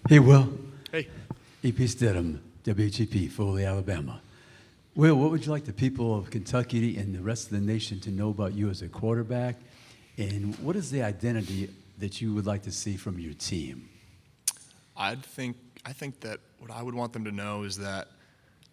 Hey, Will. Hey. E.P. Stidham, WHEP, Foley, Alabama. Will, what would you like the people of Kentucky and the rest of the nation to know about you as a quarterback? And what is the identity that you would like to see from your team? I think that what I would want them to know is that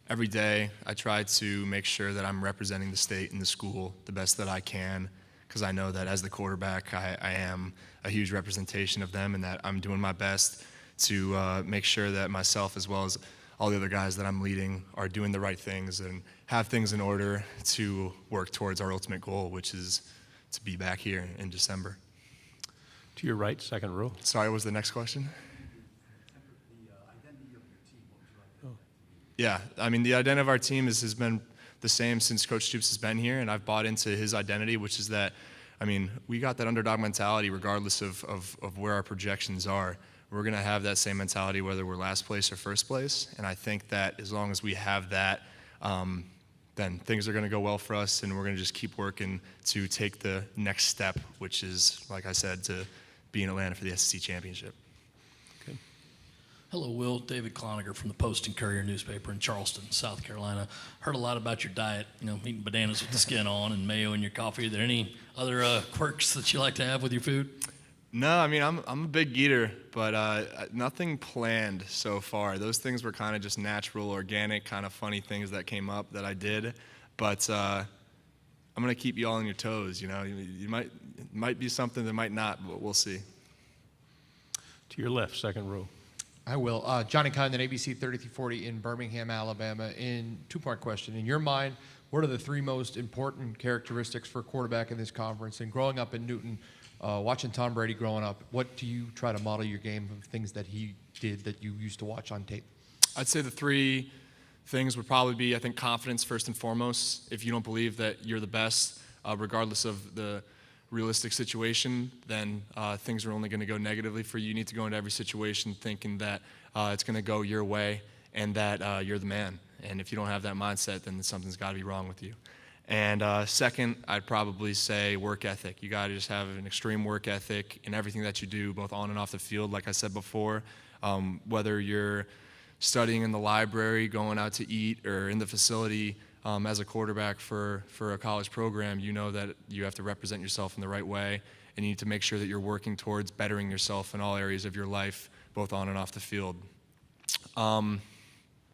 every day I try to make sure that I'm representing the state and the school the best that I can, because I know that as the quarterback I am a huge representation of them, and that I'm doing my best to make sure that myself as well as all the other guys that I'm leading are doing the right things and have things in order to work towards our ultimate goal, which is to be back here in December. To your right, second row. Sorry, what was the next question? Yeah, I mean, the identity of our team has been the same since Coach Stoops has been here, and I've bought into his identity, which is that, I mean, we got that underdog mentality regardless of where our projections are. We're going to have that same mentality whether we're last place or first place, and I think that as long as we have that, then things are going to go well for us, and we're going to just keep working to take the next step, which is, like I said, to be in Atlanta for the SEC Championship. Hello, Will. David Cloninger from the Post and Courier newspaper in Charleston, South Carolina. Heard a lot about your diet, eating bananas with the skin on and mayo in your coffee. Are there any other quirks that you like to have with your food? No, I mean, I'm a big eater, but nothing planned so far. Those things were kind of just natural, organic, kind of funny things that came up that I did. But I'm going to keep you all on your toes, You might be something, that might not, but we'll see. To your left, second row. I will. Johnny Condon, ABC 3340 in Birmingham, Alabama. In two-part question. In your mind, what are the three most important characteristics for a quarterback in this conference? And growing up in Newton, watching Tom Brady growing up, what do you try to model your game of things that he did that you used to watch on tape? I'd say the three things would probably be, I think, confidence first and foremost. If you don't believe that you're the best, regardless of the realistic situation, then things are only going to go negatively for you. You need to go into every situation thinking that it's going to go your way and that you're the man. And if you don't have that mindset, then something's got to be wrong with you. And second, I'd probably say work ethic. You got to just have an extreme work ethic in everything that you do, both on and off the field. Like I said before, whether you're studying in the library, going out to eat, or in the facility, as a quarterback for a college program, you know that you have to represent yourself in the right way, and you need to make sure that you're working towards bettering yourself in all areas of your life, both on and off the field.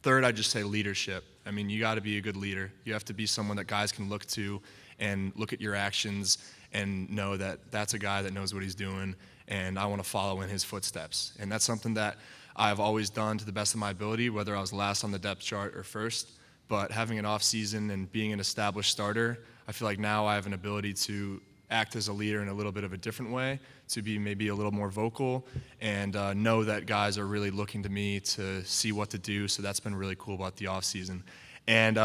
Third, I'd just say leadership. I mean, you got to be a good leader. You have to be someone that guys can look to and look at your actions and know that that's a guy that knows what he's doing, and I want to follow in his footsteps. And that's something that I've always done to the best of my ability, whether I was last on the depth chart or first. But having an off season and being an established starter, I feel like now I have an ability to act as a leader in a little bit of a different way, to be maybe a little more vocal, and know that guys are really looking to me to see what to do. So that's been really cool about the off season. And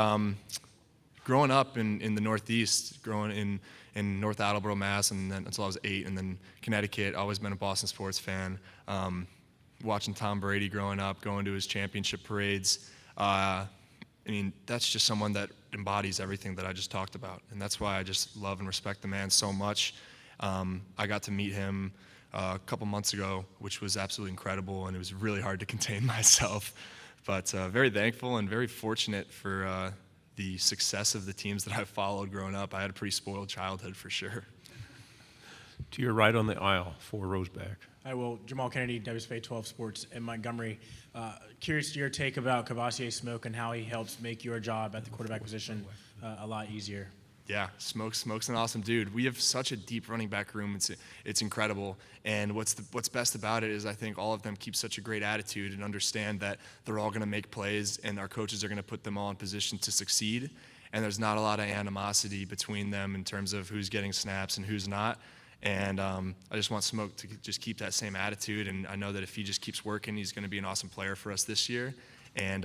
growing up in the Northeast, growing in North Attleboro, Mass, and then until I was 8, and then Connecticut, always been a Boston sports fan. Watching Tom Brady growing up, going to his championship parades. I mean, that's just someone that embodies everything that I just talked about. And that's why I just love and respect the man so much. I got to meet him a couple months ago, which was absolutely incredible, and it was really hard to contain myself. But very thankful and very fortunate for the success of the teams that I've followed growing up. I had a pretty spoiled childhood for sure. To your right on the aisle, 4 rows back. Hi, Will. Jamal Kennedy, WSFA 12 Sports in Montgomery. Curious to your take about Kavosiey Smoke and how he helps make your job at the quarterback position a lot easier. Yeah, Smoke's an awesome dude. We have such a deep running back room. It's incredible. And what's best about it is I think all of them keep such a great attitude and understand that they're all going to make plays, and our coaches are going to put them all in position to succeed. And there's not a lot of animosity between them in terms of who's getting snaps and who's not. And I just want Smoke to just keep that same attitude, and I know that if he just keeps working, he's going to be an awesome player for us this year, and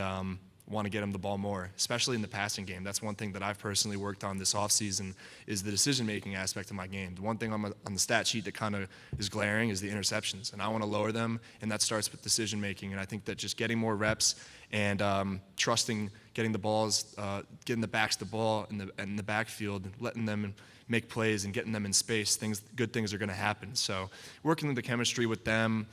want to get him the ball more, especially in the passing game. That's one thing that I've personally worked on this offseason is the decision-making aspect of my game. The one thing on the stat sheet that kind of is glaring is the interceptions, and I want to lower them, and that starts with decision-making, and I think that just getting more reps and trusting getting the balls, getting the backs the ball in the backfield, and letting them make plays and getting them in space, good things are going to happen. So working the chemistry with them,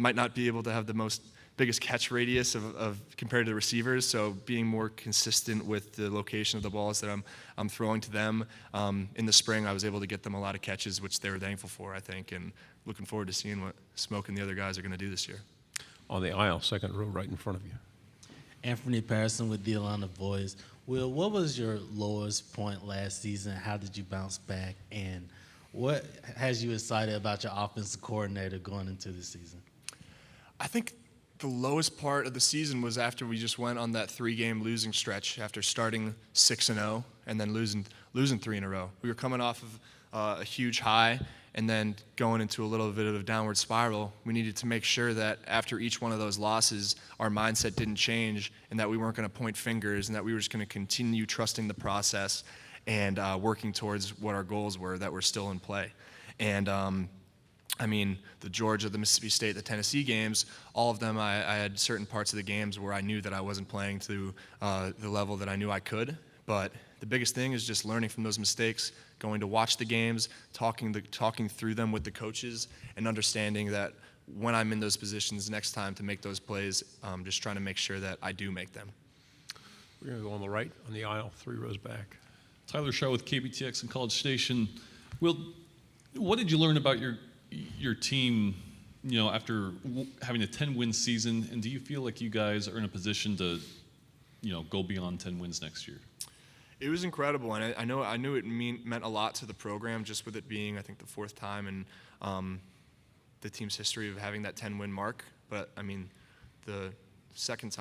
might not be able to have the biggest catch radius of compared to the receivers. So being more consistent with the location of the balls that I'm throwing to them. In the spring, I was able to get them a lot of catches, which they were thankful for, I think, and looking forward to seeing what Smoke and the other guys are going to do this year. On the aisle, second row, right in front of you. Anthony Patterson with the Atlanta Boys. Will, what was your lowest point last season? How did you bounce back? And what has you excited about your offensive coordinator going into the season? I think the lowest part of the season was after we just went on that 3-game losing stretch after starting 6-0 and then losing 3 in a row. We were coming off of a huge high and then going into a little bit of a downward spiral. We needed to make sure that after each one of those losses, our mindset didn't change and that we weren't going to point fingers and that we were just going to continue trusting the process and working towards what our goals were that were still in play. And I mean, the Georgia, the Mississippi State, the Tennessee games, all of them, I had certain parts of the games where I knew that I wasn't playing to the level that I knew I could. But the biggest thing is just learning from those mistakes, going to watch the games, talking through them with the coaches, and understanding that when I'm in those positions next time to make those plays, just trying to make sure that I do make them. We're going to go on the right, on the aisle, 3 rows back. Tyler Shaw with KBTX and College Station. Will, what did you learn about your team, after having a 10-win season, and do you feel like you guys are in a position to, go beyond 10 wins next year? It was incredible, and I knew it meant a lot to the program, just with it being, I think, the 4th time in the team's history of having that 10-win mark. But I mean, the 3rd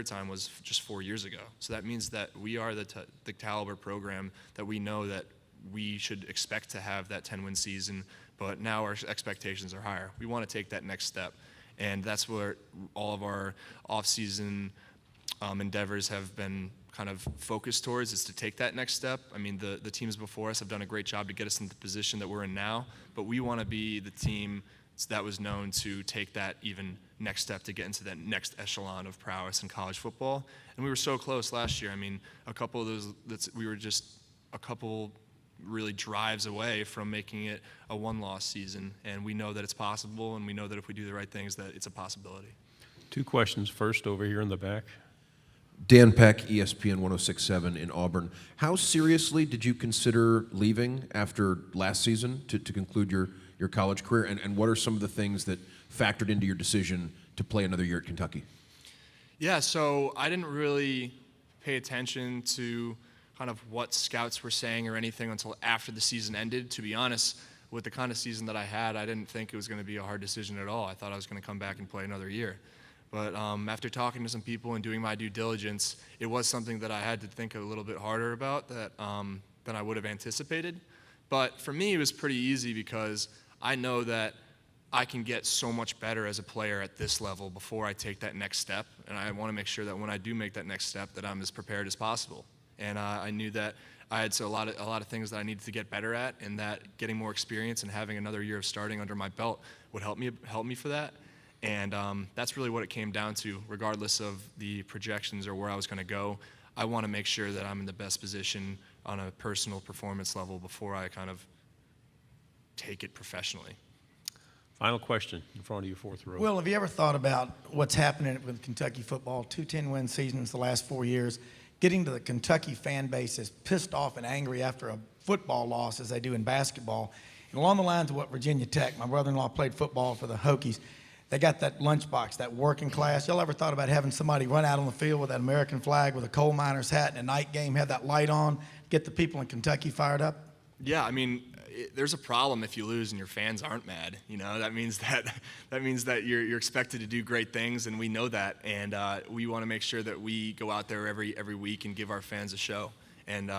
time was just 4 years ago. So that means that we are the caliber program that we know that we should expect to have that 10-win season. But now our expectations are higher. We want to take that next step, and that's where all of our off-season endeavors have been kind of focused towards, is to take that next step. I mean, the teams before us have done a great job to get us in the position that we're in now, but we want to be the team that was known to take that even next step to get into that next echelon of prowess in college football. And we were so close last year. I mean, a couple of those, we were just a couple really drives away from making it a 1-loss season, and we know that it's possible, and we know that if we do the right things, that it's a possibility. 2 questions. First, over here in the back. Dan Peck, ESPN 106.7 in Auburn. How seriously did you consider leaving after last season to conclude your college career? And what are some of the things that factored into your decision to play another year at Kentucky? Yeah, so I didn't really pay attention to kind of what scouts were saying or anything until after the season ended. To be honest, with the kind of season that I had, I didn't think it was going to be a hard decision at all. I thought I was going to come back and play another year. But after talking to some people and doing my due diligence, it was something that I had to think a little bit harder about than I would have anticipated. But for me, it was pretty easy because I know that I can get so much better as a player at this level before I take that next step. And I want to make sure that when I do make that next step, that I'm as prepared as possible. And I knew that I had a lot of things that I needed to get better at, and that getting more experience and having another year of starting under my belt would help me for that. And that's really what it came down to, regardless of the projections or where I was going to go. I want to make sure that I'm in the best position on a personal performance level before I kind of take it professionally. Final question in front of you, 4th row. Will, have you ever thought about what's happening with Kentucky football? 2 10-win seasons the last 4 years. Getting to the Kentucky fan base as pissed off and angry after a football loss as they do in basketball. And along the lines of what Virginia Tech, my brother-in-law played football for the Hokies. They got that lunchbox, that working class. Y'all ever thought about having somebody run out on the field with that American flag with a coal miner's hat and a night game, have that light on, get the people in Kentucky fired up? Yeah, I mean, there's a problem if you lose and your fans aren't mad. That means that you're expected to do great things, and we know that. And we want to make sure that we go out there every week and give our fans a show. And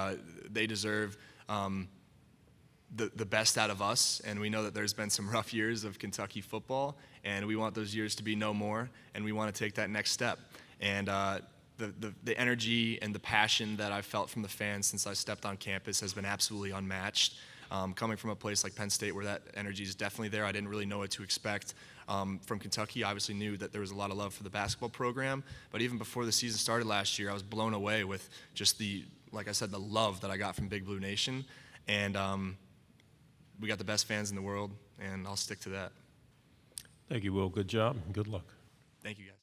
they deserve the best out of us. And we know that there's been some rough years of Kentucky football, and we want those years to be no more. And we want to take that next step. And the energy and the passion that I've felt from the fans since I stepped on campus has been absolutely unmatched. Coming from a place like Penn State where that energy is definitely there, I didn't really know what to expect. From Kentucky, I obviously knew that there was a lot of love for the basketball program, but even before the season started last year, I was blown away with just like I said, the love that I got from Big Blue Nation. And we got the best fans in the world, and I'll stick to that. Thank you, Will. Good job. Good luck. Thank you, guys.